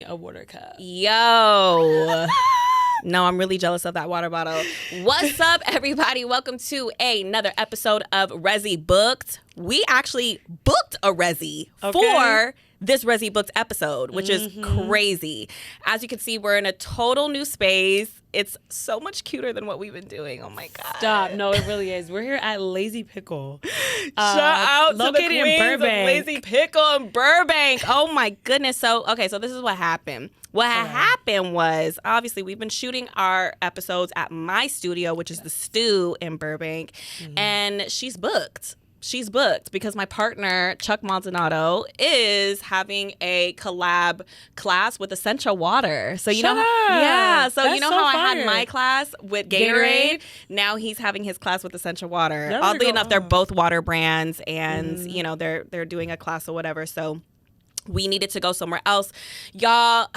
a water cup. Yo. No, I'm really jealous of that water bottle. What's up, everybody? Welcome to another episode of Resi Booked. We actually booked a Resi for this Resi Booked episode, which is crazy. As you can see, we're in a total new space. It's so much cuter than what we've been doing. Oh, my God. Stop. No, it really is. We're here at Lazy Pickle. Shout out located to the queens in Burbank. of Lazy Pickle in Burbank. Oh, my goodness. So this is what happened. What happened was, obviously, we've been shooting our episodes at my studio, which is the Stew in Burbank, and she's booked. She's booked because my partner, Chuck Maldonado, is having a collab class with Essential Water. So you know how I had my class with Gatorade? Now he's having his class with Essential Water. Oddly enough, they're both water brands, and they're doing a class or whatever. So we needed to go somewhere else. Y'all,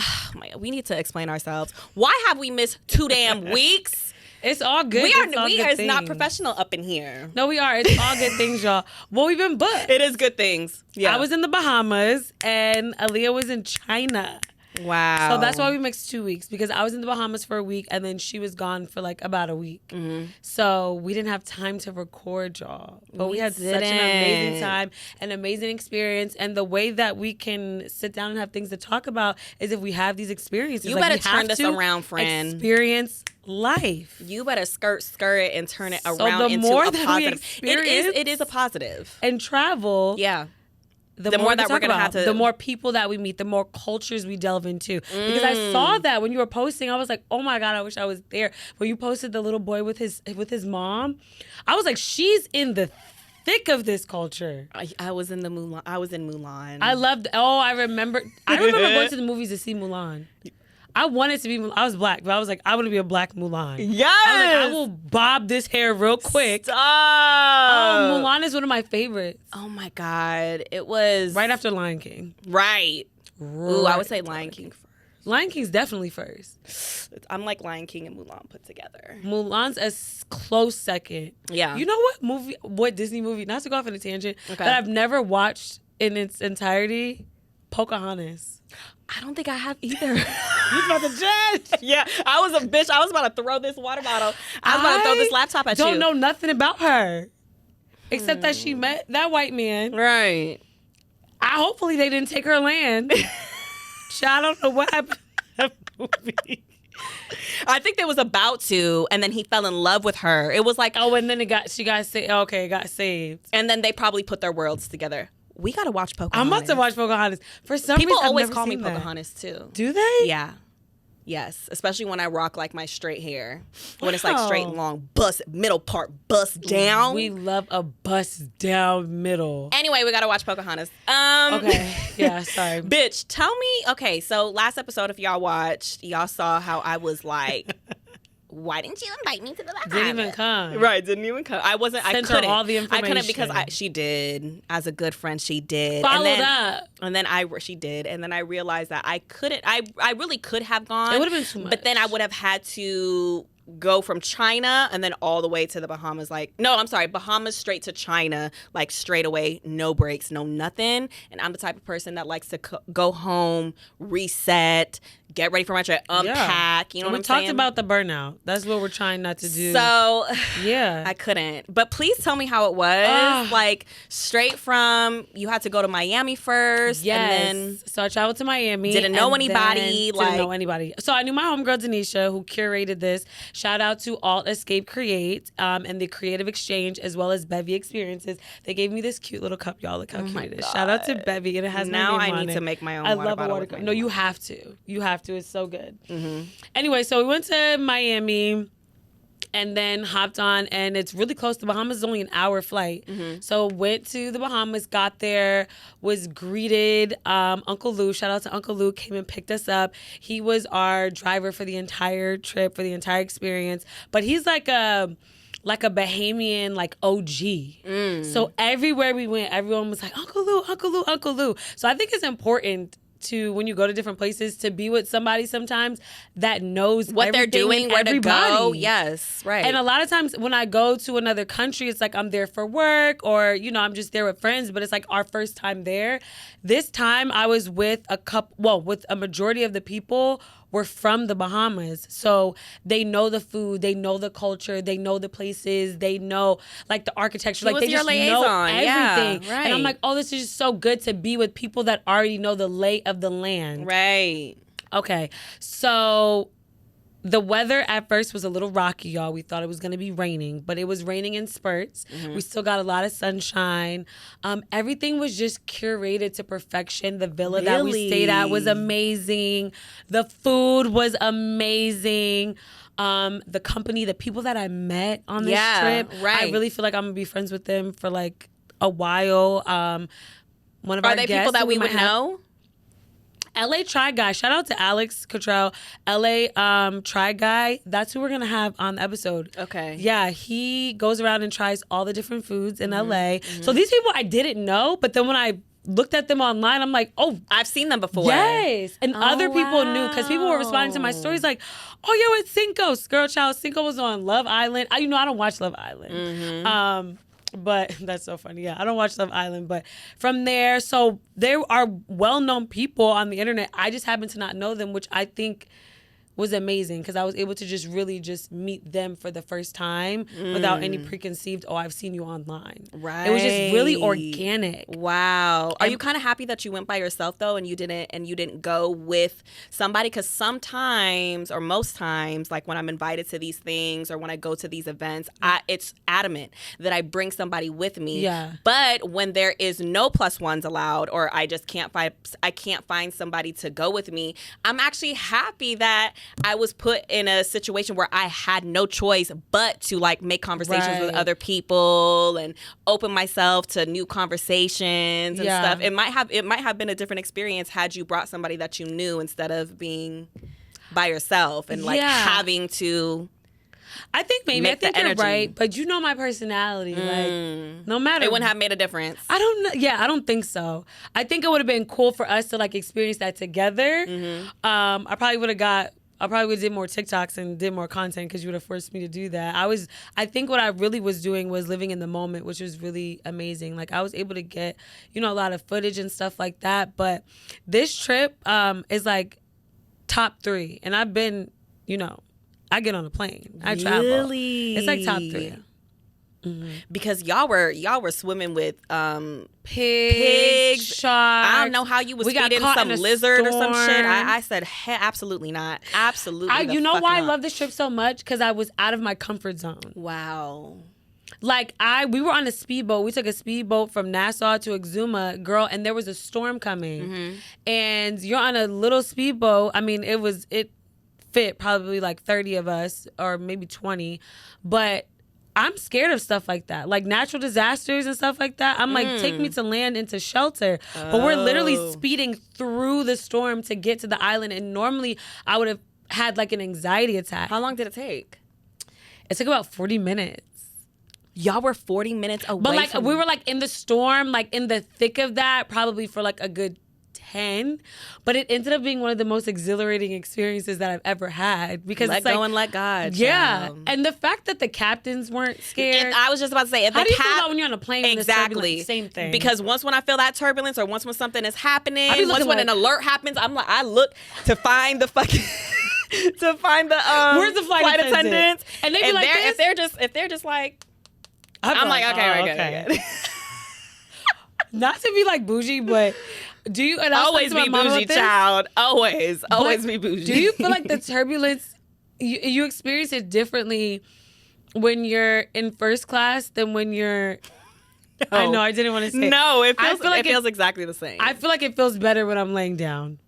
we need to explain ourselves. Why have we missed 2 damn weeks? It's all good. We are not professional up in here. No, we are. It's all good things, y'all. Well, we've been booked. It is good things. Yeah. I was in the Bahamas and Aliya was in China. Wow. So that's why we mixed 2 weeks, because I was in the Bahamas for a week and then she was gone for like about a week. Mm-hmm. So we didn't have time to record, y'all. But we had such an amazing time, an amazing experience. And the way that we can sit down and have things to talk about is if we have these experiences. You better turn this around, friend. Experience life. You better skirt it and turn it around into a positive. It is a positive. And travel. Yeah. The more that we're going to have to... The more people that we meet, the more cultures we delve into. Because I saw that when you were posting, I was like, oh my God, I wish I was there. When you posted the little boy with his mom, I was like, she's in the thick of this culture. I was in Mulan. I was in Mulan. I remember going to the movies to see Mulan. I wanted to be, I was black, but I was like, I want to be a black Mulan. Yes! I was like, I will bob this hair real quick. Stop! Oh, Mulan is one of my favorites. Oh my God. It was... Right after Lion King. Right. Ooh, I would say Lion King first. Lion King's definitely first. I'm like Lion King and Mulan put together. Mulan's a close second. Yeah. You know what Disney movie, not to go off on a tangent, that I've never watched in its entirety? Pocahontas. I don't think I have either. You about to judge? Yeah, I was a bitch. I was about to throw this water bottle. I was about to throw this laptop at you. Don't know nothing about her. Except that she met that white man. Right. Hopefully they didn't take her land. I don't know what happened to that movie. I think they was about to, and then he fell in love with her. It was like... Oh, and then she got saved. Okay, got saved. And then they probably put their worlds together. We gotta watch Pocahontas. I'm about to watch Pocahontas. For some reason, people always call me Pocahontas too. Do they? Yeah. Yes, especially when I rock like my straight hair. When it's like straight, long, middle part bust down. We love a bust down middle. Anyway, we gotta watch Pocahontas. Okay, yeah, sorry. Bitch, tell me. Okay, so last episode, if y'all watched, y'all saw how I was like. Why didn't you invite me to the Bahamas? Didn't even come. Right, didn't even come. I couldn't. Her all the information. I couldn't because she did. As a good friend, she did. Followed up. And then she did. And then I realized that I couldn't. I really could have gone. It would have been too much. But then I would have had to go from China and then all the way to the Bahamas. Bahamas straight to China, like straight away, no breaks, no nothing. And I'm the type of person that likes to go home, reset, get ready for my trip, unpack. You know what I'm saying? We talked about the burnout. That's what we're trying not to do. So, yeah. I couldn't. But please tell me how it was. Like, straight from, you had to go to Miami first. Yes. And then... So I traveled to Miami. Didn't know anybody. Didn't know anybody. So I knew my homegirl, Denisha, who curated this. Shout out to Alt Escape Create and the Creative Exchange, as well as Bevy Experiences. They gave me this cute little cup, y'all. Look how cute it is. Shout out to Bevy, and it has now my name on it. Now I need to make my own I water love bottle a water cup. with No, you have to. You have to. It's so good. Mm-hmm. Anyway, so we went to Miami and then hopped on, and it's really close. The Bahamas is only an hour flight. Mm-hmm. So went to the Bahamas, got there, was greeted. Uncle Lou, shout out to Uncle Lou, came and picked us up. He was our driver for the entire trip, for the entire experience. But he's like a Bahamian, like OG. So everywhere we went, everyone was like, Uncle Lou, Uncle Lou, Uncle Lou. So I think it's important to, when you go to different places, to be with somebody sometimes that knows what they're doing, where to go. Yes, right. And a lot of times when I go to another country, it's like I'm there for work or, you know, I'm just there with friends, but it's like our first time there. This time I was with with a majority of the people were from the Bahamas. So they know the food, they know the culture, they know the places, they know like the architecture. Like they just know everything. Yeah, right. And I'm like, oh, this is just so good to be with people that already know the lay of the land. Right. Okay. So the weather at first was a little rocky, y'all. We thought it was going to be raining, but it was raining in spurts. We still got a lot of sunshine. Everything was just curated to perfection. The villa that we stayed at was amazing. The food was amazing. The company, the people that I met on this trip, I really feel like I'm going to be friends with them for like a while. One of our guests, people that we would know? LA Try Guy. Shout out to Alex Cottrell. LA Try Guy. That's who we're going to have on the episode. Okay. Yeah, he goes around and tries all the different foods in LA. So these people I didn't know, but then when I looked at them online, I'm like, oh. I've seen them before. Yes. And other people knew because people were responding to my stories like, oh, yo, it's Cinco. Girl, child, Cinco was on Love Island. I don't watch Love Island. But that's so funny. Yeah, I don't watch Love Island. But from there, so there are well-known people on the internet. I just happen to not know them, which I think was amazing because I was able to just really just meet them for the first time without any preconceived, oh, I've seen you online. Right. It was just really organic. Wow. Are you kind of happy that you went by yourself though and you didn't go with somebody? Because sometimes or most times, like when I'm invited to these things or when I go to these events, it's adamant that I bring somebody with me. Yeah. But when there is no plus ones allowed or I just can't find somebody to go with me, I'm actually happy that I was put in a situation where I had no choice but to like make conversations with other people and open myself to new conversations and stuff. It might have been a different experience had you brought somebody that you knew instead of being by yourself and like having to. I think maybe you're right, but you know my personality. Like, no matter, it wouldn't have made a difference. I don't know. Yeah, I don't think so. I think it would have been cool for us to like experience that together. I probably would have did more TikToks and did more content because you would have forced me to do that. I think what I really was doing was living in the moment, which was really amazing. Like I was able to get, a lot of footage and stuff like that. But this trip is like top 3, and I've been, I get on a plane. I travel. Really? It's like top 3. Because y'all were swimming with pigs, sharks. I don't know how you was feeding some lizard or some shit. I said, absolutely not. Absolutely. You know why I love this trip so much? Because I was out of my comfort zone. Wow. Like we were on a speedboat. We took a speedboat from Nassau to Exuma, girl, and there was a storm coming. And you're on a little speedboat. I mean, it fit probably like 30 of us or maybe 20, but I'm scared of stuff like that, like natural disasters and stuff like that. I'm like, take me to land into shelter. But we're literally speeding through the storm to get to the island. And normally I would have had like an anxiety attack. How long did it take? It took about 40 minutes. Y'all were 40 minutes away But like we were like in the storm, like in the thick of that, probably for like a good 10, but it ended up being one of the most exhilarating experiences that I've ever had because let go and let God. Yeah, and the fact that the captains weren't scared. I was just about to say, how do you feel about when you're on a plane? Exactly, same thing. Because once when I feel that turbulence, or once when something is happening, once when an alert happens, I'm like, I look to find the fucking. To find the where's the flight attendants, and they be like, if they're just like, I'm like, okay. Not to be like bougie, but do you always be bougie, child? Always be bougie. Do you feel like the turbulence you experience it differently when you're in first class than when you're? No. I know I didn't want to say. No, it feels exactly the same. I feel like it feels better when I'm laying down.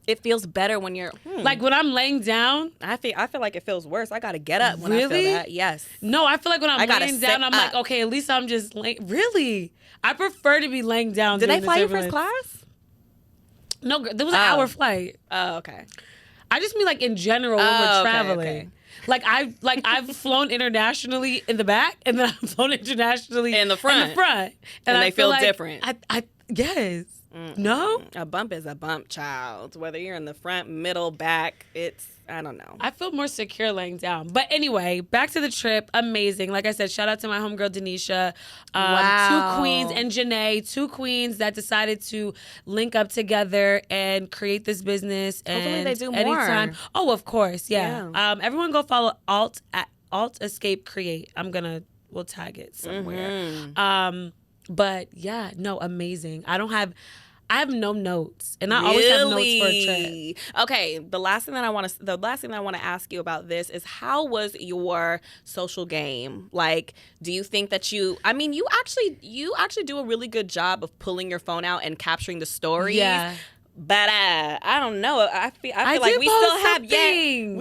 It feels better when you're like when I'm laying down. I feel like it feels worse. I gotta get up when I feel that. Yes. No, I feel like when I'm laying down, I'm like, okay, at least I'm just laying. Really, I prefer to be laying down. Did they fly you first class? No, there was an hour flight. Oh, okay. I just mean like in general when we're traveling. Okay. Like I've flown internationally in the back, and then I've flown internationally in the front. And they feel different. Yes. No? A bump is a bump, child. Whether you're in the front, middle, back, I don't know. I feel more secure laying down. But anyway, back to the trip. Amazing. Like I said, shout out to my homegirl, Denisha. Wow. 2 queens and Janae. 2 queens that decided to link up together and create this business. And hopefully they do more. Oh, of course. Yeah. Everyone go follow Alt Escape Create. We'll tag it somewhere. But yeah, no, amazing. I have no notes, and I always have notes for a trip. Okay, the last thing that I want to ask you about this is, how was your social game? Like, do you think that you actually do a really good job of pulling your phone out and capturing the stories? Yeah. But I don't know. I feel like we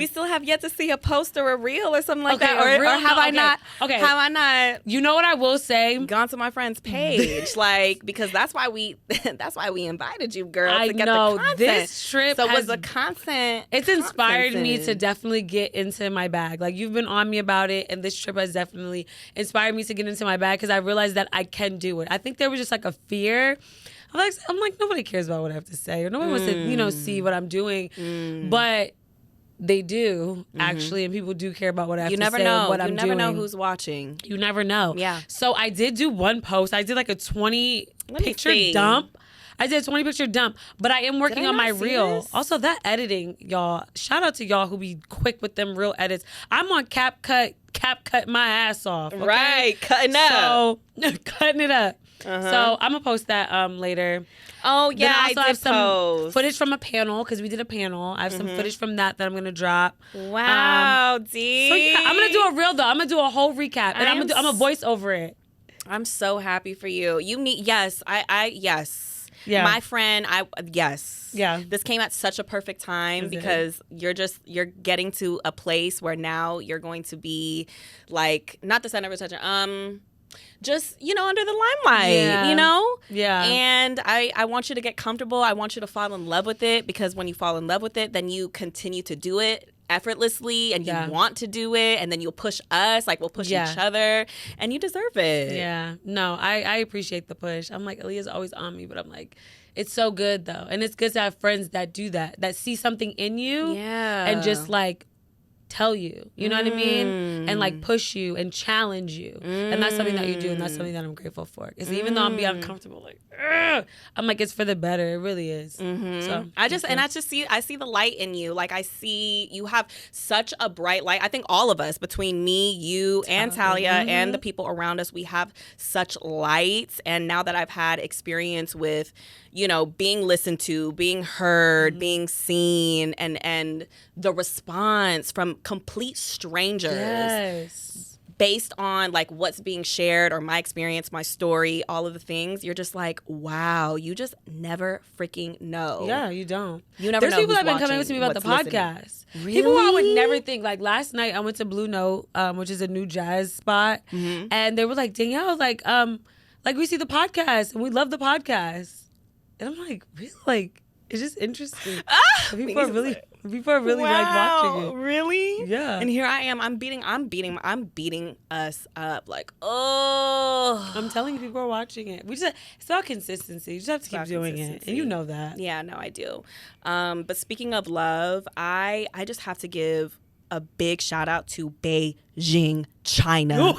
still have yet to see a post or a reel or something like that. Or have I not? Okay. Have I not? You know what I will say? Gone to my friend's page, because that's why we invited you, girl. I to get know the content. this trip. So was the content? It's inspired me to definitely get into my bag. Like, you've been on me about it, and this trip has definitely inspired me to get into my bag because I realized that I can do it. I think there was just like a fear. I'm like, nobody cares about what I have to say, or nobody wants to, see what I'm doing. But they do, actually, and people do care about what I have to say. You never know. What I'm doing. You never know who's watching. You never know. Yeah. So I did do one post. I did like a 20-picture dump. I did a 20-picture dump, but I am working on my reel. Also, that editing, y'all. Shout out to y'all who be quick with them real edits. I'm on cap cut my ass off. Okay? Right, cutting up. So, cutting it up. So I'm gonna post that later. Oh yeah, I also have some post footage from a panel because we did a panel. I have some footage from that I'm gonna drop. Wow, D. So yeah, I'm gonna do a reel though. I'm gonna do a whole recap, and I'm gonna voice over it. I'm so happy for you. You need yes. Yeah. My friend, yes. Yeah. This came at such a perfect time because you're getting to a place where now you're going to be like, not the center of attention, just, under the limelight, Yeah. And I want you to get comfortable. I want you to fall in love with it, because when you fall in love with it, then you continue to do it effortlessly, and you want to do it, and then you'll push us, like we'll push each other, and you deserve it. Yeah. No, I appreciate the push. I'm like, Aliya's always on me, but I'm like, it's so good though. And it's good to have friends that do that see something in you and just like tell you, you know what I mean? And like push you and challenge you. And that's something that you do, and that's something that I'm grateful for. Because even though I'm being uncomfortable, like, I'm like, it's for the better. It really is. So I see the light in you. Like, I see you have such a bright light. I think all of us, between me, you, and Talia, and the people around us, we have such light. And now that I've had experience with, being listened to, being heard, being seen, and the response from complete strangers based on like what's being shared or my experience, my story, all of the things, you're just like, wow, you just never freaking know. Yeah, you don't. You never know. There's people that that have been coming up to me about the podcast. Really? People who I would never think. Like last night, I went to Blue Note, which is a new jazz spot, and they were like, Danielle, like we see the podcast and we love the podcast. And I'm like, really? Like, it's just interesting. People are really like watching it. Really? Yeah. And here I am. I'm beating us up. Like, oh. I'm telling you, people are watching it. It's about consistency. You just have to keep doing it. And you know that. Yeah, no, I do. But speaking of love, I just have to give a big shout out to Beijing, China.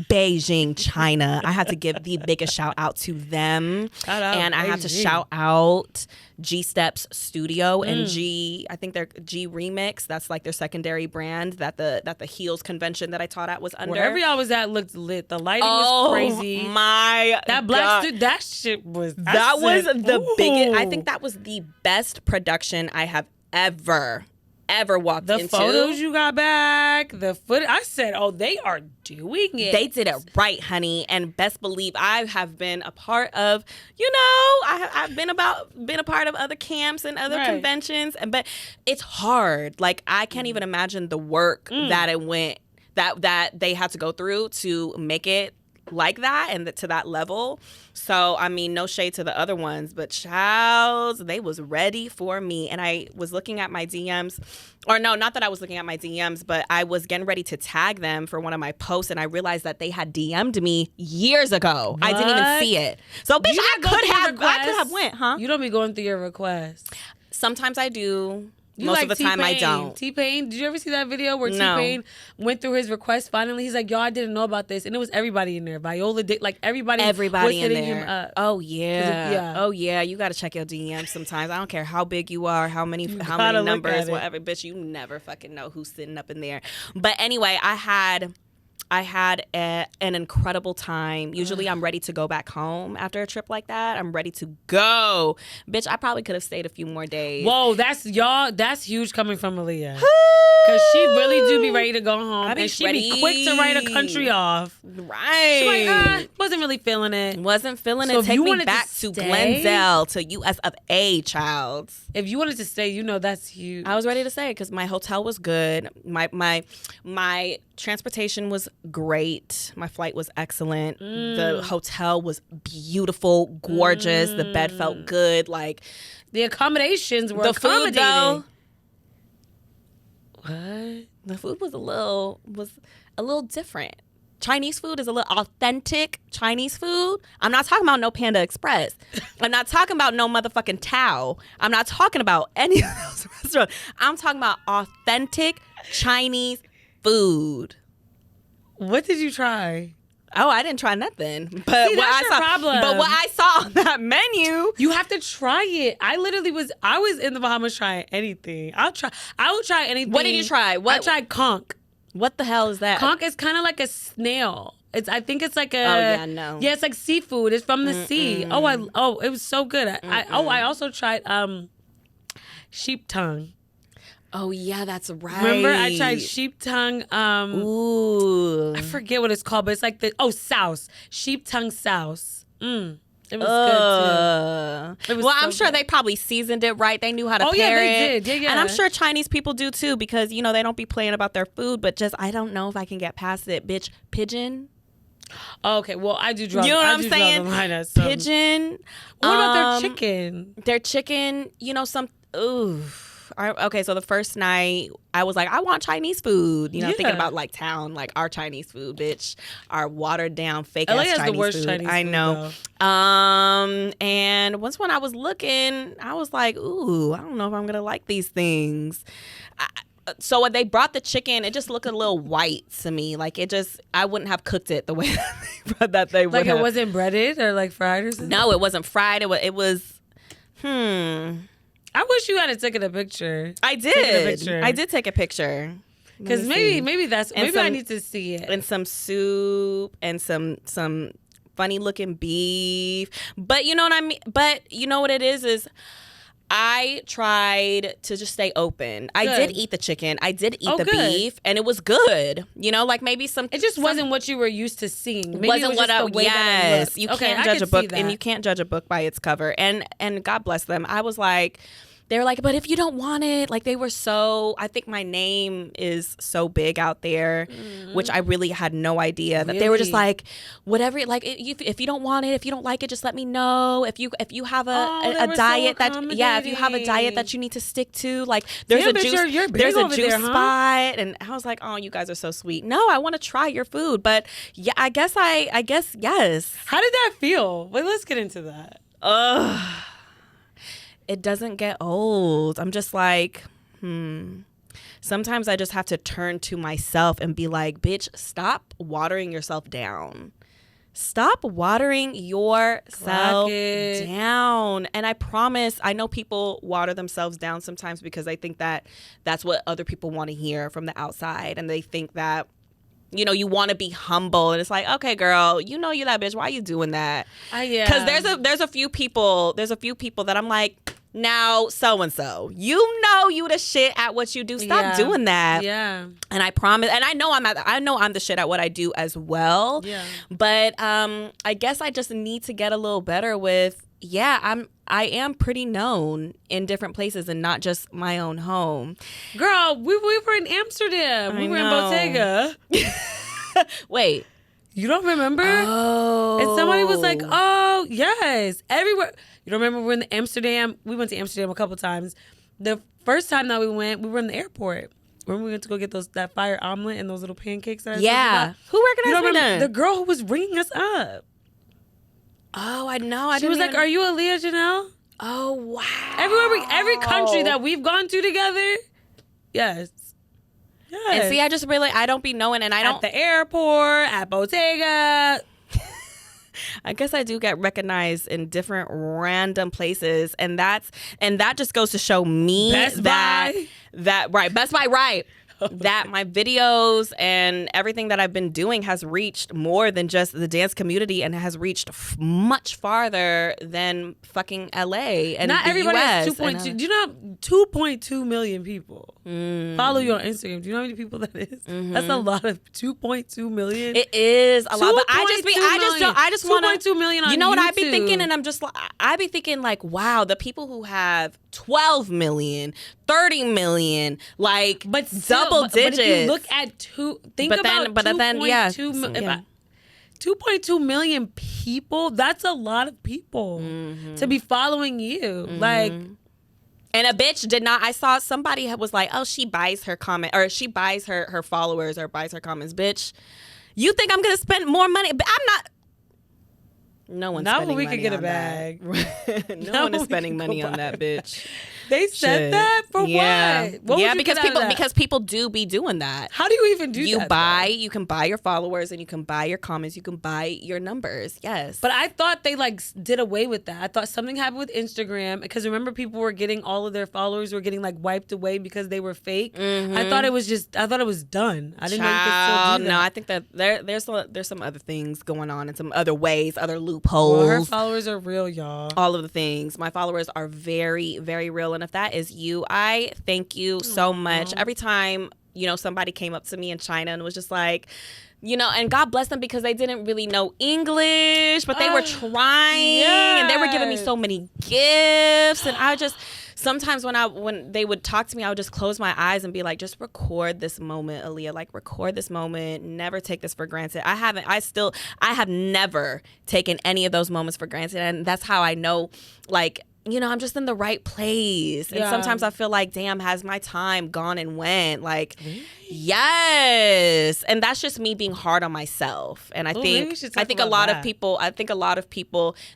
Beijing, China. I had to give the biggest shout out to them. And I have to shout out G Steps Studio and I think they're G Remix. That's like their secondary brand that the Heels convention that I taught at was under. Wherever y'all was at looked lit. The lighting was crazy. That black student, that shit was the biggest. I think that was the best production I have ever walked into. The photos you got back, the footage. I said, oh, they are doing it. They did it right, honey. And best believe I have been a part of, I've been a part of other camps and other conventions. But it's hard. Like, I can't even imagine the work that it went, that they had to go through to make it like that and to that level. So, I mean, no shade to the other ones, but childs, they was ready for me. And I was looking at my DMs, or no, not that I was looking at my DMs, but I was getting ready to tag them for one of my posts, and I realized that they had DM'd me years ago. What? I didn't even see it. So, bitch, I could have went, huh? You don't be going through your requests. Sometimes I do. You Most like of the time I don't. T-Pain, did you ever see that video where No. T-Pain went through his request finally? He's like, yo, I didn't know about this. And it was everybody in there. Viola did, like everybody was in hitting there. him up. Oh yeah. Yeah. Oh yeah. You got to check your DMs sometimes. I don't care how big you are, how many gotta look numbers, at it. whatever. Bitch, you never fucking know who's sitting up in there. But anyway, I had an incredible time. Usually I'm ready to go back home after a trip like that. I'm ready to go. Bitch, I probably could have stayed a few more days. Whoa, that's huge coming from Aliya. Because she really do be ready to go home. And she be quick to write a country off. Right. She like, wasn't really feeling it. Wasn't feeling So it. if Take you me wanted back to to stay- Glenzell, to US of A, child. If you wanted to stay, you know that's huge. I was ready to say because my hotel was good. My transportation was great. My flight was excellent. The hotel was beautiful, gorgeous. The bed felt good. Like the accommodations were the food, though. What? The food was a little different. Chinese food is a little authentic Chinese food. I'm not talking about no Panda Express. I'm not talking about no motherfucking Tao. I'm not talking about any of those restaurants. I'm talking about authentic Chinese food. What did you try? Oh, I didn't try nothing. But See, that's your problem. But what I saw on that menu, You have to try it. I was in the Bahamas trying anything. I will try anything. What did you try? I tried conch. what the hell is that? Conch is kind of like a snail. I think it's like a. Oh, yeah, no. Yeah, it's like seafood. It's from the sea. Oh, it was so good. I also tried sheep tongue. Oh yeah, that's right. Remember, I tried sheep tongue. Ooh. I forget what it's called, but it's like souse. Sheep tongue souse. It was good too. It was Well, so I'm sure good. they probably seasoned it right. They knew how to Oh, yeah, pair they it. did. Yeah. And I'm sure Chinese people do too because, they don't be playing about their food, but just I don't know if I can get past it. Bitch, pigeon. Oh, okay, well, I do draw. You know what I I'm do draw saying? the line at some- Pigeon. What about their chicken? Their chicken, Okay, so the first night I was like, I want Chinese food. Thinking Yeah. about like town, like our Chinese food, bitch, our watered down fake ass LA has Chinese the worst food. Chinese I food, know. And once when I was looking, I was like, ooh, I don't know if I'm gonna like these things. So when they brought the chicken, it just looked a little white to me. Like I wouldn't have cooked it the way that they would Like have. it wasn't breaded or like fried or something? No, it wasn't fried. It was. I wish you had taken a picture. I did. Taking a picture. I did take a picture. Because maybe that's And I some- need to see it. And some soup and some funny looking beef. But you know what I mean? But you know what it is I tried to just stay open. I Good. did eat the chicken. I did eat the good. beef, and it was good. Like maybe some. It just wasn't what you were used to seeing. Maybe wasn't it was what just I. the way that it Yes, looked. you Okay, can't I judge a could book, see that. and you can't judge a book by its cover. And God bless them. I was like. They were like, but if you don't want it, like they were so, I think my name is so big out there, which I really had no idea that they were just Really? like, whatever, like if you don't want it, if you don't like it, just let me know. If you have they a were so diet if you have a diet accommodating. that you need to stick to, like there's Yeah, a bitch, juice, you're big there's a over juice there, huh? spot. And I was like, oh, you guys are so sweet. No, I want to try your food. But yeah, I guess yes. How did that feel? Well, let's get into that. Ugh. It doesn't get old. I'm just like, Sometimes I just have to turn to myself and be like, bitch, stop watering yourself down. Stop watering yourself down. And I promise, I know people water themselves down sometimes because they think that that's what other people want to hear from the outside. And they think that, you want to be humble. And it's like, okay, girl, you that bitch. Why are you doing that? Yeah. Because there's a few people that I'm like, now so-and-so, you the shit at what you do. Stop doing that. Yeah. And I promise, and I know I'm the shit at what I do as well. Yeah. But I guess I just need to get a little better with, I am pretty known in different places and not just my own home. Girl, we were in Amsterdam. We were in know. Bottega. Wait, You don't remember? Oh. And somebody was like, oh, yes. Everywhere. You don't remember when Amsterdam, we went to Amsterdam a couple times. The first time that we were in the airport. When we went to go get that fire omelet and those little pancakes that I told you about. Who recognized me then? The girl who was ringing us up. Oh, I know. She was like, are you Aliya, Janell? Oh, wow. Every country that we've gone to together. Yes. And see, I don't be knowing, and I don't. At the airport, at Bottega. I guess I do get recognized in different random places, and that just goes to show me Best Buy, right. That my videos and everything that I've been doing has reached more than just the dance community, and has reached much farther than fucking LA and not the everybody US. has 2.2. Do you know 2.2 million people follow you on Instagram? Do you know how many people that is? That's a lot of 2.2 million. It is a lot, but I just want 2.2 million on You know what YouTube. I be thinking, and I'm just like, I be thinking like, wow, the people who have 12 million, 30 million, like, but still, double digits. But if you look at 2.2 million people, that's a lot of people to be following you. Like, and a bitch did not. I saw somebody was like, oh, she buys her comment, or she buys her followers, or buys her comments. Bitch, you think I'm gonna spend more money? But I'm not. No one's not spending when we money could get on a bag. No one is spending money on that, bitch. They said that for what? What would you because get out of that? because people do be doing that. How do you even do that? You can buy your followers, and you can buy your comments, you can buy your numbers. Yes. But I thought they like did away with that. I thought something happened with Instagram, because remember people were getting, all of their followers were getting like wiped away because they were fake. I thought it was done. I didn't know you could still do that. No, I think that there's some other things going on, and some other ways, other loopholes. Well, her followers are real, y'all. All of the things. My followers are very, very real. And if that is you, I thank you so much. Every time, somebody came up to me in China and was just like, and God bless them, because they didn't really know English, but they were trying, and they were giving me so many gifts. And I just, sometimes when they would talk to me, I would just close my eyes and be like, just record this moment, Aliya. Like, record this moment. Never take this for granted. I have never taken any of those moments for granted. And that's how I know, like, I'm just in the right place. And sometimes I feel like, damn, has my time gone and went? Like, yes. And that's just me being hard on myself. And I think a lot of people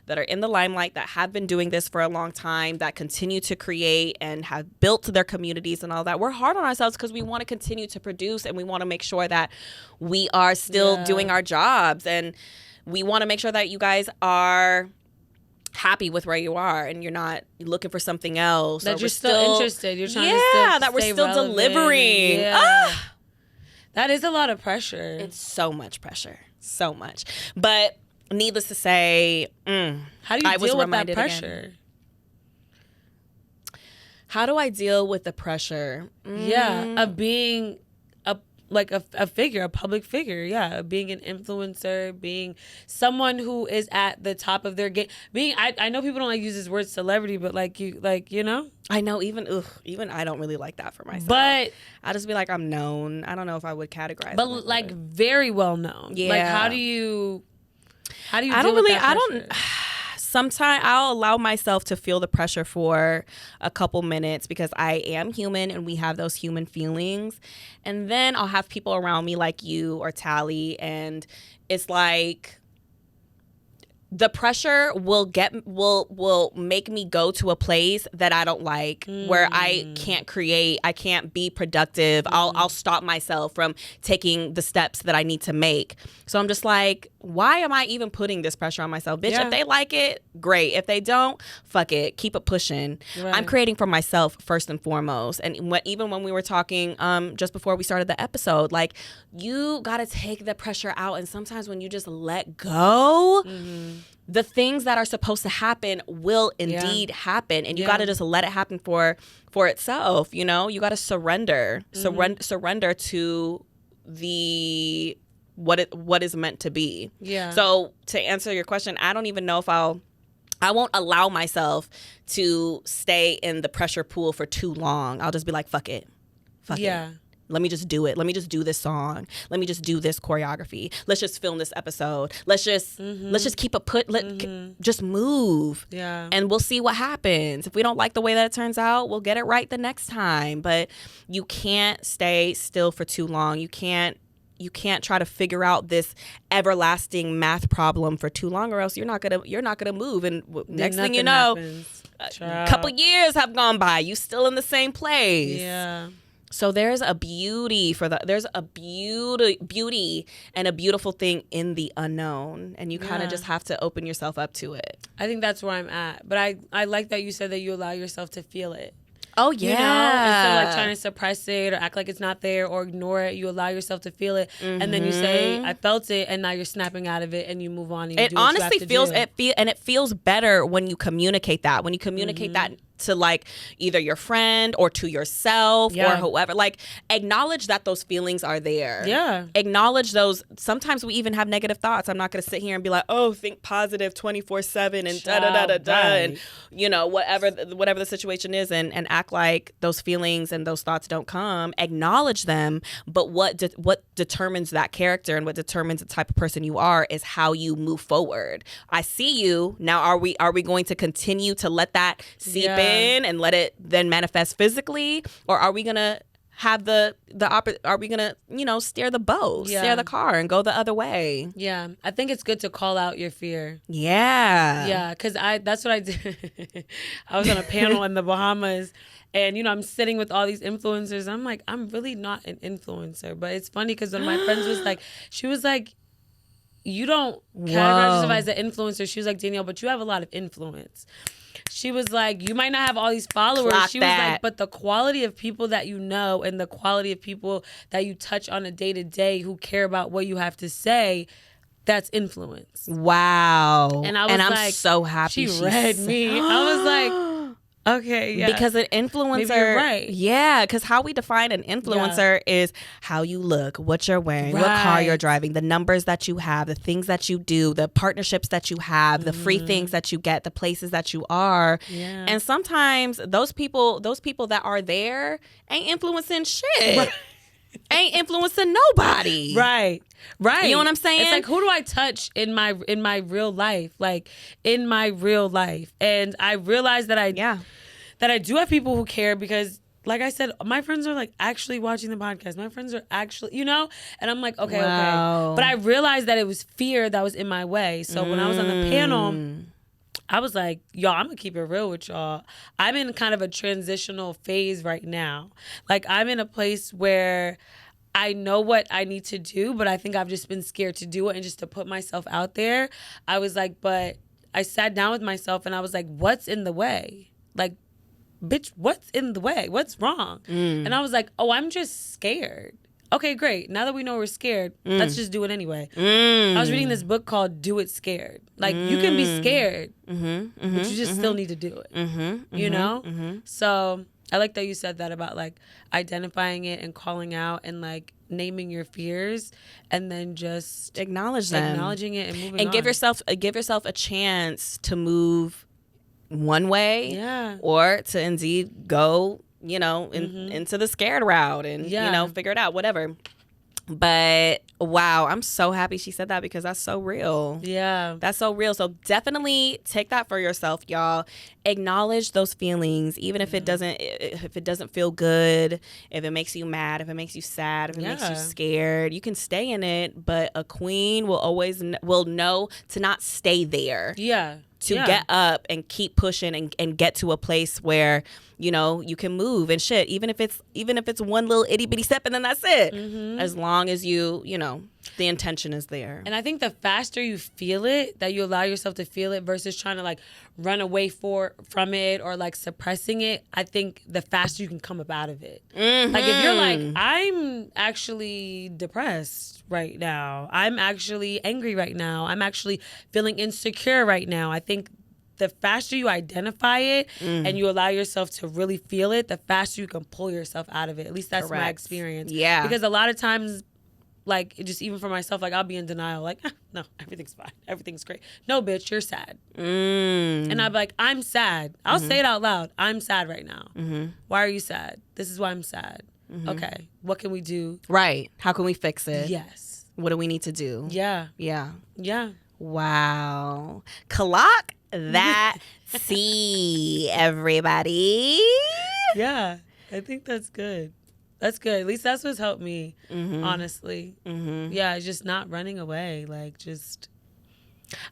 that are in the limelight, that have been doing this for a long time, that continue to create and have built their communities and all that, we're hard on ourselves because we want to continue to produce, and we want to make sure that we are still doing our jobs, and we want to make sure that you guys are happy with where you are, and you're not looking for something else, that you're still interested, you're trying to that we're still relevant, delivering. That is a lot of pressure. It's so much pressure, so much. But needless to say, how do you deal with that pressure again? How do I deal with the pressure of being a figure, a public figure, being an influencer, being someone who is at the top of their game. I know people don't like use this word celebrity, but I know even I don't really like that for myself. But I just be like, I'm known. I don't know if I would categorize. But like very well known. Yeah. Like how do you deal with that pressure? Sometimes I'll allow myself to feel the pressure for a couple minutes, because I am human and we have those human feelings. And then I'll have people around me like you or Tally, and it's like the pressure will make me go to a place that I don't like, where I can't create, I can't be productive. I'll stop myself from taking the steps that I need to make. So I'm just like, why am I even putting this pressure on myself? Bitch, if they like it, great. If they don't, fuck it. Keep it pushing. Right. I'm creating for myself first and foremost. And even when we were talking just before we started the episode, like, you got to take the pressure out. And sometimes when you just let go, the things that are supposed to happen will indeed happen. And you got to just let it happen for itself. You got to surrender. Surrender to the what is meant to be. Yeah. So to answer your question, I don't even know if I won't allow myself to stay in the pressure pool for too long. I'll just be like, fuck it. Fuck it. Let me just do it. Let me just do this song. Let me just do this choreography. Let's just film this episode. Let's just keep just move. Yeah. And we'll see what happens. If we don't like the way that it turns out, we'll get it right the next time. But you can't stay still for too long. You can't try to figure out this everlasting math problem for too long, or else you're not gonna move. And next thing you know, a couple years have gone by. You still in the same place. Yeah. So there's a beauty and a beautiful thing in the unknown, and you kind of just have to open yourself up to it. I think that's where I'm at. But I like that you said that you allow yourself to feel it. Oh, yeah. You know, instead of like trying to suppress it or act like it's not there or ignore it, you allow yourself to feel it. And then you say, I felt it, and now you're snapping out of it and you move on. And you it do what honestly you have to feels, it feels better when you communicate that. When you communicate that to like either your friend or to yourself or whoever. Like, acknowledge that those feelings are there. Yeah. Acknowledge those. Sometimes we even have negative thoughts. I'm not going to sit here and be like, oh, think positive 24/7 and da-da-da-da-da. And, you know, whatever the situation is, and act like those feelings and those thoughts don't come. Acknowledge them. But what determines that character and what determines the type of person you are is how you move forward. I see you. Now, are we going to continue to let that seep in and let it then manifest physically, or are we gonna have are we gonna steer the boat, steer the car, and go the other way? Yeah, I think it's good to call out your fear. Yeah, because that's what I did. I was on a panel in the Bahamas, and I'm sitting with all these influencers. I'm like, I'm really not an influencer, but it's funny because one of my friends was like, she was like, you don't categorize yourself as an influencer. She was like, Danielle, but you have a lot of influence. She was like, you might not have all these followers. She was like, but the quality of people that you know and the quality of people that you touch on a day-to-day who care about what you have to say, that's influence. Wow. And I'm like, so happy she read me. I was like, okay, yeah. Because an influencer, maybe you're right. Yeah, because how we define an influencer is how you look, what you're wearing, what car you're driving, the numbers that you have, the things that you do, the partnerships that you have, the free things that you get, the places that you are. Yeah. And sometimes those people that are there ain't influencing shit. Right. Ain't influencing nobody. Right. You know what I'm saying? It's like, who do I touch in my real life? Like, in my real life. And I realized that I do have people who care because, like I said, my friends are like actually watching the podcast. My friends are actually, and I'm like, okay. But I realized that it was fear that was in my way. So when I was on the panel, I was like, y'all, I'm going to keep it real with y'all. I'm in kind of a transitional phase right now. Like, I'm in a place where I know what I need to do, but I think I've just been scared to do it and just to put myself out there. I was like, but I sat down with myself and I was like, what's in the way? Like, bitch, what's in the way? What's wrong? And I was like, oh, I'm just scared. Okay, great. Now that we know we're scared, let's just do it anyway. I was reading this book called Do It Scared. Like, you can be scared, but you just still need to do it. You know? So I like that you said that about, like, identifying it and calling out and, like, naming your fears and then just acknowledging it and moving on. And give yourself a chance to move one way or to indeed go into the scared route and figure it out, whatever. But wow, I'm so happy she said that because that's so real. Yeah, that's so real. So definitely take that for yourself, y'all. Acknowledge those feelings, even if it doesn't feel good, if it makes you mad, if it makes you sad, if it makes you scared. You can stay in it, but a queen will know to not stay there. Yeah. To get up and keep pushing and get to a place where you can move and shit, even if it's one little itty bitty step and then that's it. As long as the intention is there. And I think the faster you feel it, that you allow yourself to feel it versus trying to like run away from it or like suppressing it, I think the faster you can come up out of it. Like if you're like, I'm actually depressed right now, I'm actually angry right now, I'm actually feeling insecure right now, I think the faster you identify it and you allow yourself to really feel it, the faster you can pull yourself out of it. At least that's my experience. Yeah. Because a lot of times, like, just even for myself, like, I'll be in denial. Like, no, everything's fine. Everything's great. No, bitch, you're sad. And I'll be like, I'm sad. I'll say it out loud. I'm sad right now. Why are you sad? This is why I'm sad. Okay, what can we do? Right. How can we fix it? Yes. What do we need to do? Yeah. Yeah. Yeah. Wow. Clock that C, everybody. Yeah. I think that's good. That's good. At least that's what's helped me, honestly. Yeah, just not running away. Like, just,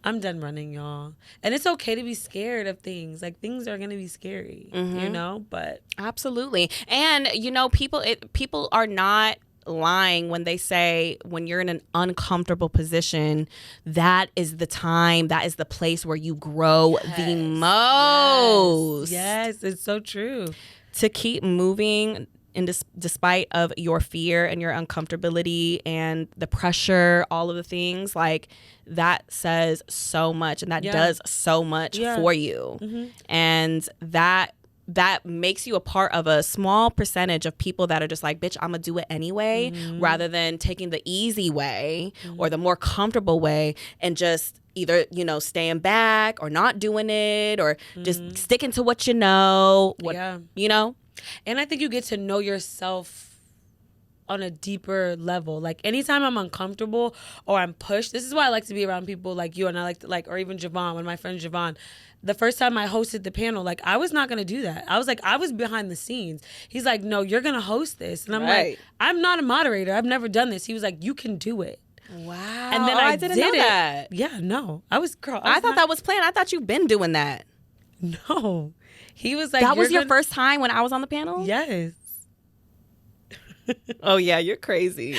I'm done running, y'all. And it's okay to be scared of things. Like, things are going to be scary, you know? But Absolutely. And, you know, people are not lying when they say when you're in an uncomfortable position, that is the time, that is the place where you grow the most. Yes, it's so true. To keep moving in despite of your fear and your uncomfortability and the pressure, all of the things, like, that says so much, and that does so much for you. And that makes you a part of a small percentage of people that are just like, bitch, I'm gonna do it anyway, rather than taking the easy way or the more comfortable way and just either, you know, staying back or not doing it or just sticking to what you know. You know? And I think you get to know yourself on a deeper level. Like, anytime I'm uncomfortable or I'm pushed, this is why I like to be around people like you, and I like to, like, or even Javon, one of my friends, Javon. The first time I hosted the panel, like, I was not going to do that. I was like, I was behind the scenes. He's like, no, you're going to host this. And I'm like, I'm not a moderator. I've never done this. He was like, you can do it. Wow. And then I didn't did know it. that. Yeah, no. I thought that was planned. I thought you've been doing that. No. He was like, that was your first time when I was on the panel? Yes. Oh yeah, you're crazy.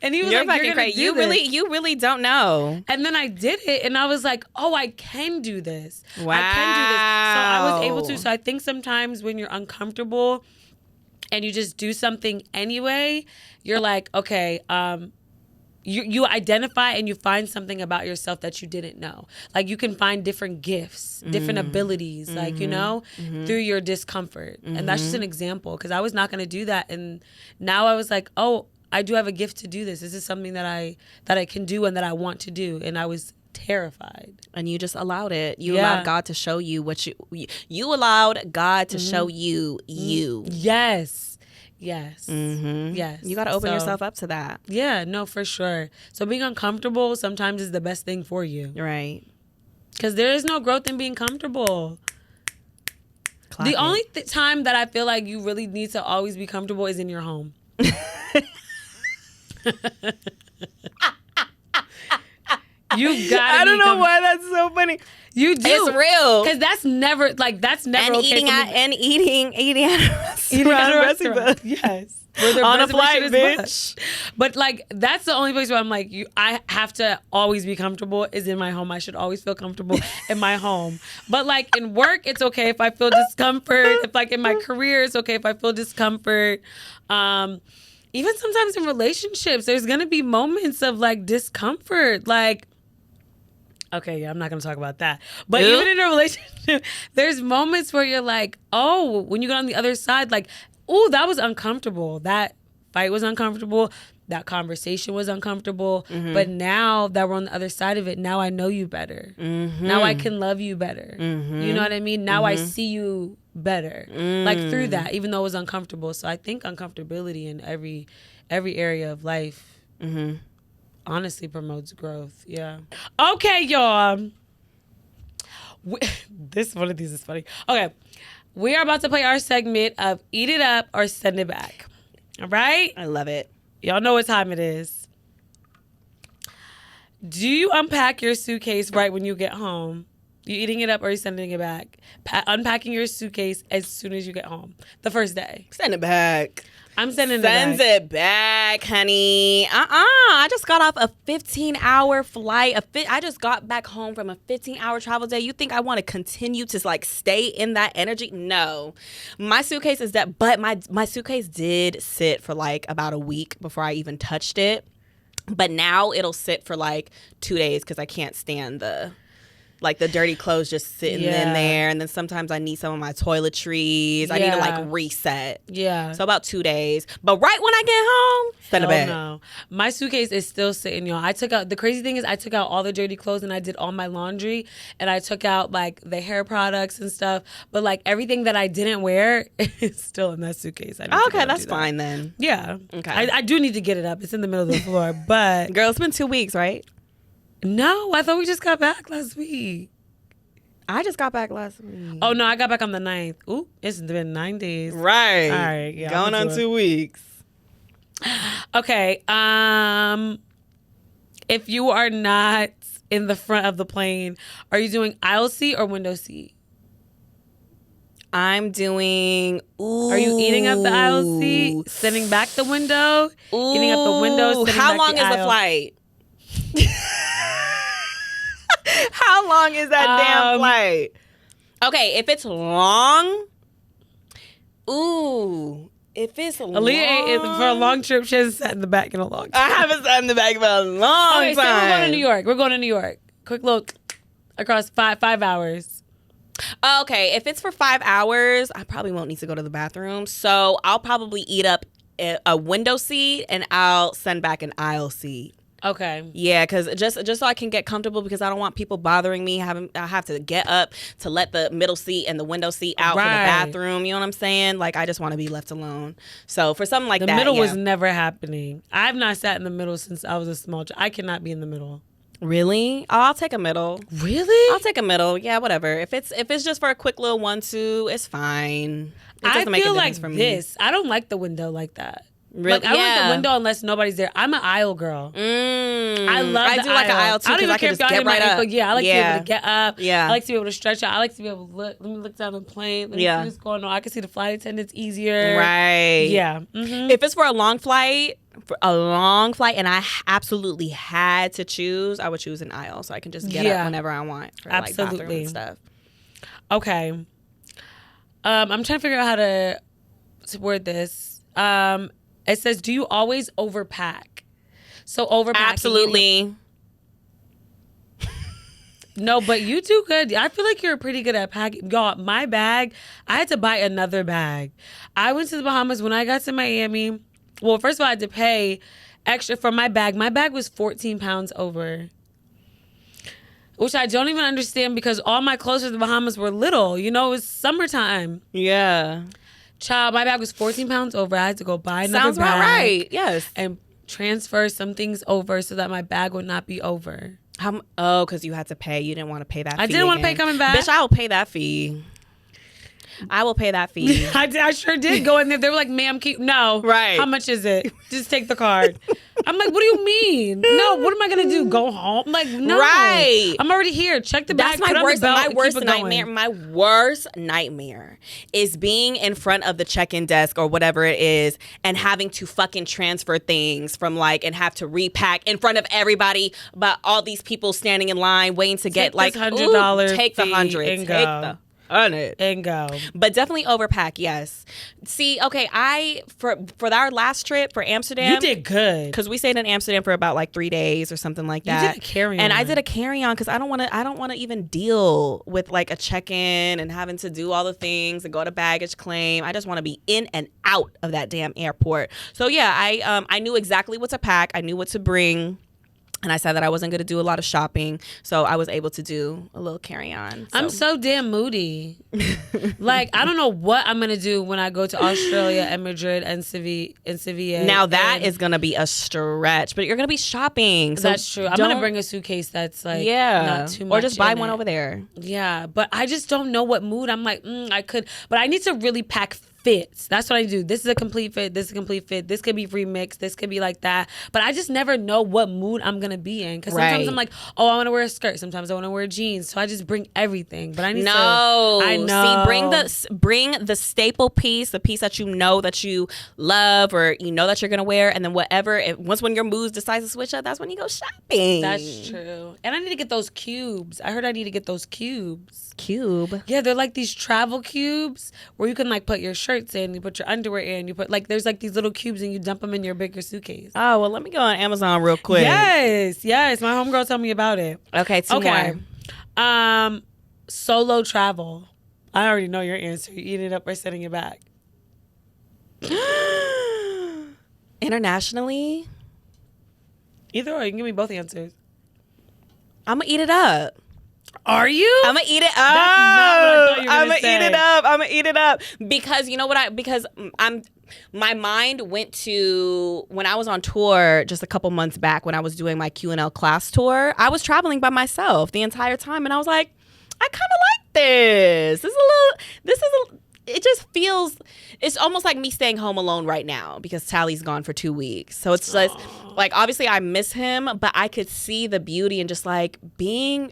And he was you're like, fucking you're crazy. You really don't know. And then I did it, and I was like, oh, I can do this. Wow. I can do this. So I was able to. So I think sometimes when you're uncomfortable and you just do something anyway, you're like, okay, you identify and you find something about yourself that you didn't know. Like, you can find different gifts, different abilities, like, you know, through your discomfort. And that's just an example, because I was not going to do that. And now I was like, oh, I do have a gift to do this. This is something that I can do and that I want to do. And I was terrified. And you just allowed it. You allowed God to show you what you allowed God to show you. Yes. Yes. Yes. You got to open yourself up to that. Yeah, no, for sure. So being uncomfortable sometimes is the best thing for you. Right. Because there is no growth in being comfortable. The only time that I feel like you really need to always be comfortable is in your home. You gotta. I don't know why that's so funny. You do. It's real. Because that's never and okay eating at a restaurant. Yes. On a flight, bitch. But like, that's the only place where I'm like, I have to always be comfortable is in my home. I should always feel comfortable in my home. But like, in work, it's okay if I feel discomfort. If like in my career, it's okay if I feel discomfort. Even sometimes in relationships, there's gonna be moments of like discomfort. Like, okay, yeah, I'm not going to talk about that. But even in a relationship, there's moments where you're like, oh, when you get on the other side, like, oh, that was uncomfortable. That fight was uncomfortable. That conversation was uncomfortable. But now that we're on the other side of it, now I know you better. Now I can love you better. You know what I mean? Now I see you better. Like, through that, even though it was uncomfortable. So I think uncomfortability in every area of life honestly promotes growth. Yeah. Okay, y'all. This one of these is funny. Okay. We are about to play our segment of Eat It Up or Send It Back. All right? I love it. Y'all know what time it is. Do you unpack your suitcase right when you get home? You eating it up or you sending it back? Unpacking your suitcase as soon as you get home. The first day. Send it back. I'm sending it back. Sends it back, honey. I just got off a 15-hour flight. I just got back home from a 15-hour travel day. You think I want to continue to like stay in that energy? No. My suitcase is that, but my suitcase did sit for like about a week before I even touched it. But now it'll sit for like 2 days because I can't stand the like the dirty clothes just sitting in there. And then sometimes I need some of my toiletries. I need to like reset. Yeah. So about 2 days. But right when I get home, send it back. No. My suitcase is still sitting, y'all. I took out, the crazy thing is I took out all the dirty clothes and I did all my laundry and I took out like the hair products and stuff. But like everything that I didn't wear is still in that suitcase. Okay, that's fine then. Yeah. Okay. I do need to get it up. It's in the middle of the floor. But girl, it's been 2 weeks, right? No, I thought we just got back last week. I just got back last week. Oh, no, I got back on the 9th. Ooh, it's been 9 days. Right. All right. Yeah, going on 2 weeks. Okay. If you are not in the front of the plane, are you doing aisle seat or window seat? I'm doing. Ooh. Are you eating up the aisle seat, sitting back the window, eating up the window, sitting How back long the is aisle? the flight? How long is that damn flight? Okay, if it's long, if it's long. Aliya, for a long trip, she hasn't sat in the back in a long time. I haven't sat in the back for a long time. So we're going to New York. We're going to New York. Quick look across five hours. Okay, if it's for 5 hours, I probably won't need to go to the bathroom. So I'll probably eat up a window seat and I'll send back an aisle seat. Okay. Yeah, because just so I can get comfortable, because I don't want people bothering me. I have to get up to let the middle seat and the window seat out for the bathroom. You know what I'm saying? Like, I just want to be left alone. So for something like that, the middle was never happening. I've not sat in the middle since I was a small child. I cannot be in the middle. Really? Oh, I'll take a middle. Really? I'll take a middle. Yeah, whatever. If it's just for a quick little 1-2, it's fine. It doesn't make a difference for me. I don't like the window like that. Really? Like, I like the window unless nobody's there. I'm an aisle girl. I love I do like an aisle too, because I can just get right up. Yeah, I like to be able to get up. Yeah. I like to be able to stretch out. I like to be able to look. Let me look down the plane. Let me see what's going on. I can see the flight attendants easier. Right. Yeah. Mm-hmm. If it's for a long flight, and I absolutely had to choose, I would choose an aisle so I can just get up whenever I want for like bathroom and stuff. Okay. I'm trying to figure out how to word this. It says, do you always overpack? So overpacking. Absolutely. No, but you do good. I feel like you're pretty good at packing. Y'all, my bag, I had to buy another bag. I went to the Bahamas when I got to Miami. Well, first of all, I had to pay extra for my bag. My bag was 14 pounds over, which I don't even understand because all my clothes to the Bahamas were little. You know, it was summertime. Yeah. Child, my bag was 14 pounds over. I had to go buy another Sounds bag. about right. Yes. And transfer some things over so that my bag would not be over. Because you had to pay. You didn't want to pay that fee. I didn't want to pay coming back. Bitch, I will pay that fee. I will pay that fee. I sure did go in there. They were like, ma'am, no. Right. How much is it? Just take the card. I'm like, what do you mean? No, what am I going to do? Go home? I'm like, no. Right. I'm already here. Check the bag. That's my worst nightmare. My worst nightmare is being in front of the check-in desk or whatever it is and having to fucking transfer things from and have to repack in front of everybody, but all these people standing in line waiting to get $100 take the 100 and take go. the on it and go. But definitely overpack, yes. See, okay, for our last trip for Amsterdam, you did good because we stayed in Amsterdam for about 3 days or something like that. You did a carry-on, and I did a carry-on because I don't want to even deal with a check-in and having to do all the things and go to baggage claim. I just want to be in and out of that damn airport. So yeah, I knew exactly what to pack. I knew what to bring. And I said that I wasn't going to do a lot of shopping, so I was able to do a little carry-on. So. I'm so damn moody. I don't know what I'm going to do when I go to Australia and Madrid and Sevilla. Now that is going to be a stretch, but you're going to be shopping. So that's true. I'm going to bring a suitcase that's not too much. Or just buy one over there. Yeah, but I just don't know what mood. I'm like, I could, but I need to really pack fits. That's what I do. This is a complete fit. This is a complete fit. This could be remixed. This could be like that. But I just never know what mood I'm gonna be in. Because sometimes I'm like, oh, I want to wear a skirt. Sometimes I want to wear jeans. So I just bring everything. But I need to. I know. See, bring the staple piece, the piece that you know that you love or you know that you're gonna wear, and then once when your mood decides to switch up, that's when you go shopping. That's true. And I need to get those cubes. I heard I need to get those cubes. Cube? Yeah, they're like these travel cubes where you can put your shirts in, you put your underwear in, you put there's these little cubes and you dump them in your bigger suitcase. Oh, well, let me go on Amazon real quick. Yes. My homegirl told me about it. Okay, two more. Solo travel. I already know your answer. You eat it up or sending it back. Internationally? Either or. You can give me both answers. I'm going to eat it up. Are you? I'm gonna eat it up. That's not what I thought you were I'm gonna gonna eat say. it up. I'm gonna eat it up because you know what? My mind went to when I was on tour just a couple months back when I was doing my QNL class tour. I was traveling by myself the entire time, and I was like, I kind of like this. It just feels. It's almost like me staying home alone right now because Tally's gone for 2 weeks. So it's just like obviously I miss him, but I could see the beauty in just like being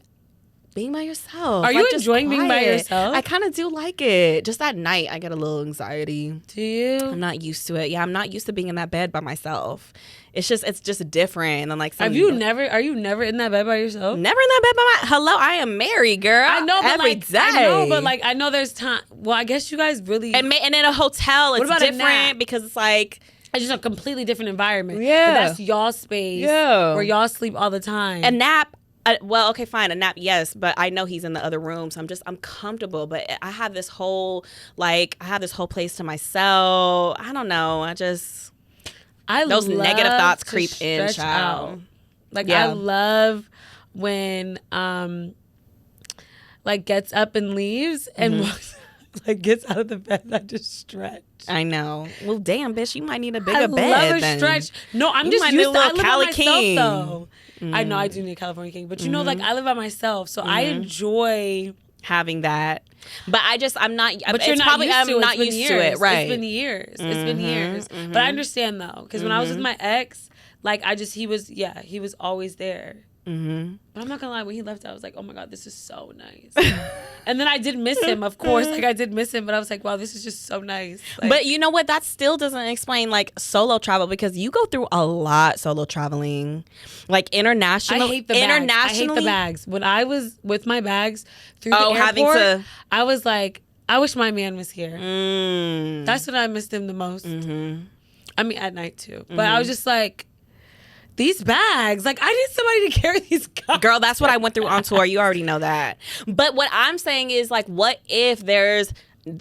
by yourself. Are you enjoying being by yourself? I kind of do like it. Just at night, I get a little anxiety. Do you? I'm not used to it. Yeah, I'm not used to being in that bed by myself. It's just different. And like, Are you never in that bed by yourself? Never in that bed by Hello, I am married, girl. I know, but every like, day. I know, but like, I know there's time. Well, I guess you guys really. And in a hotel, it's about a nap? different because it's like. It's just a completely different environment. Yeah. But that's y'all space. Yeah. Where y'all sleep all the time. A nap. Well, okay, fine. A nap, yes, but I know he's in the other room, so I'm comfortable. But I have this whole place to myself. I don't know. Those negative thoughts creep in, child. Like I love when like gets up and leaves and walks, like gets out of the bed and I just stretch. I know. Well, damn, bitch, you might need a bigger bed. I love a then. stretch. No, I'm You just might used need to. a I little live Cali by King. myself though. I know I do need a California King, but you know, like I live by myself, so I enjoy having that. But I'm not. But you're not used to it. I'm not It's been used to it. years. Right. It's been years. It's been years. But I understand though, because when I was with my ex, like he was always there. But I'm not gonna lie, when he left, I was like, oh my God, this is so nice. And then I did miss him, of course. Like I did miss him, but I was like, wow, this is just so nice. Like, but you know what? That still doesn't explain like solo travel because you go through a lot solo traveling, like international. I hate the bags. I hate the bags. When I was with my bags through the airport, I was like, I wish my man was here. That's when I missed him the most. I mean, at night too. But I was just like, these bags, like I need somebody to carry these guys. Girl, that's what I went through on tour. You already know that. But what I'm saying is like, what if there's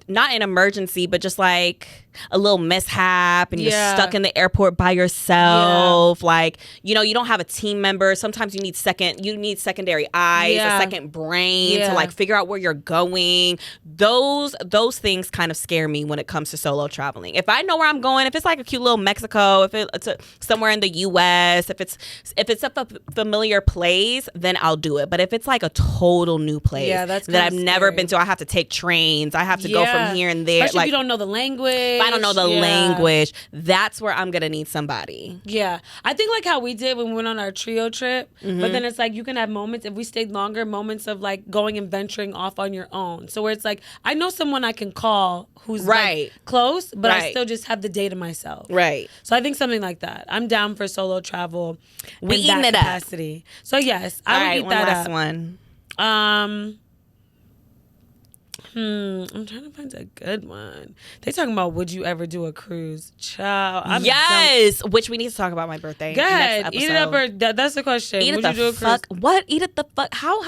not an emergency, but just like a little mishap and you're stuck in the airport by yourself. Like, you know, you don't have a team member. Sometimes you need secondary eyes, a second brain to like figure out where you're going. Those things kind of scare me when it comes to solo traveling. If I know where I'm going, if it's like a cute little Mexico, if it's somewhere in the US, if it's a familiar place, then I'll do it. But if it's like a total new place that I've never been to, I have to take trains. I have to go from here and there. Especially like, if you don't know the language. I don't know the language. That's where I'm gonna need somebody. Yeah, I think like how we did when we went on our trio trip. But then it's like you can have moments if we stayed longer, moments of like going and venturing off on your own. So where it's like I know someone I can call who's like close, but I still just have the day to myself. Right. So I think something like that. I'm down for solo travel. We eating it capacity. Up. So yes, I would eat that last up. One. I'm trying to find a good one. They talking about would you ever do a cruise? Child. Yes. Which we need to talk about my birthday. Go ahead. Eat it up or that's the question. Eat would it you do the a fuck. cruise? What? Eat it the fuck. How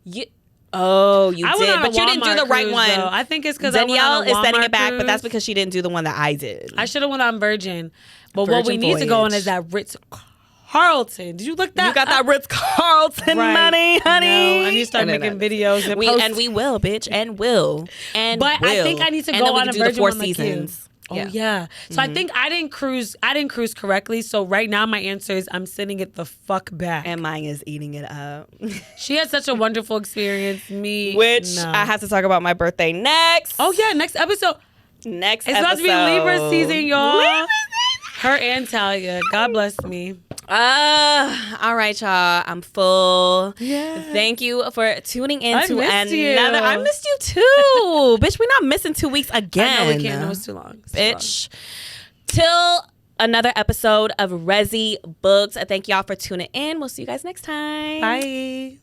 you you did. But you didn't do the right one. Though. I think it's because Danielle is setting Walmart it back, cruise. but that's because she didn't do the one that I did. I should have went on Virgin. But Virgin what we need to go on Voyage. is that Ritz-Carlton. Did you look that You got up? that Ritz-Carlton money, honey. No, I need to start making videos and post. And we will, bitch, and will. But I think I need to go on a Virgin Four one like Seasons. Oh yeah. So I think I didn't cruise correctly. So right now my answer is I'm sending it the fuck back. And mine is eating it up. She had such a wonderful experience. Which I have to talk about my birthday next. Oh yeah, next episode. It's about to be Libra season, y'all. Her and Talia. God bless me. All right, y'all. I'm full. Yeah. Thank you for tuning in to another. You. I missed you too, bitch. We're not missing 2 weeks again. I know we can't. No, it's too long. Bitch. Till another episode of Resi Books. Thank y'all for tuning in. We'll see you guys next time. Bye.